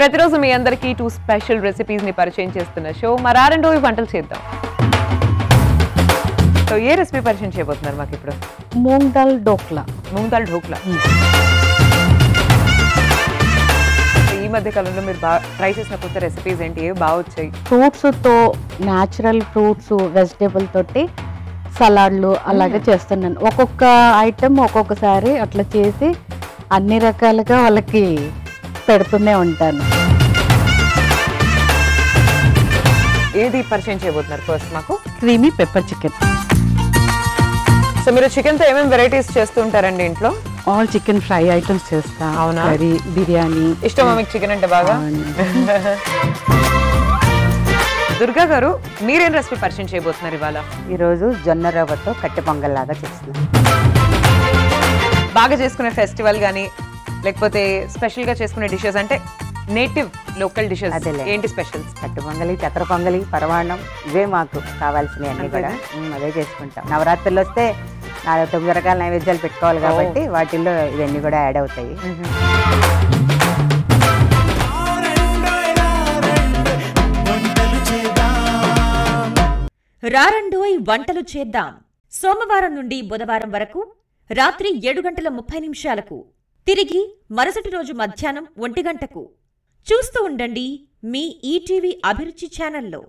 ప్రతిరోజు మీ అందరికీ 2 special recipes ని పరిచయం చేస్తున్న షో మరారెండోవి వంటలు చేద్దాం. సో ఏ రెసిపీ పరిచయం చేయబోతున్నారు మాకు ఇప్పుడు? మూంగ్ దాల్ ఢోక్లా. ఈ మధ్య కాలంలో మీరు బాగా ట్రై చేసిన కొత్త రెసిపీస్ ఏంటి? ఏవి బాగా వచ్చాయి? ఫ్రూట్స్తో, న్యాచురల్ ఫ్రూట్స్, వెజిటేబుల్ తోటి సలాడ్లు అలాగే చేస్తున్నాను. ఒక్కొక్క ఐటమ్ ఒక్కొక్కసారి అట్లా చేసి అన్ని రకాలుగా వాళ్ళకి పెడుతూనే ఉంటాను. ఏది పరిచయం చేయబోతున్నారు ఫస్ట్ మాకు? Creamy pepper chicken. సో మీరు చికెన్ తో ఏమేమి వెరైటీస్ చేస్తూ ఉంటారండి ఇంట్లో? ఆల్ చికెన్ ఫ్రై ఐటమ్స్ చేస్తా. అవునా? కర్రీ, బిర్యానీ. ఇష్టమా మీకు చికెన్ అంటే బాగా? దుర్గా గారు, మీరేం రెసిపీ పరిచయం చేయబోతున్నారు ఇవాళ? ఈరోజు జొన్న రవ్వతో కట్టె పొంగల్ లాగా చేస్తున్నాను. బాగా చేసుకునే ఫెస్టివల్ కానీ లేకపోతే స్పెషల్ గా చేసుకునే డిషెస్ అంటే నేటివ్ లోకల్ డిషెస్ ఏంటి స్పెషల్స్? కట్టె పొంగలి, చక్కెర పొంగలి, పరమాన్నం ఇవే మాకు కావాల్సినవి అన్ని కూడా అదే చేసుకుంటాం. నవరాత్రులు వస్తే 9 రకాల నైవేద్యాలు పెట్టుకోవాలి కాబట్టి వాటిల్లో ఇవన్నీ కూడా యాడ్ అవుతాయి. రారండోయ్ వంటలు చేద్దాం. సోమవారం నుండి బుధవారం వరకు రాత్రి 7:30 తిరిగి మరుసటి రోజు మధ్యాహ్నం 1 గంటకు చూస్తూ ఉండండి మీ ఈటీవీ అభిరుచి ఛానల్లో.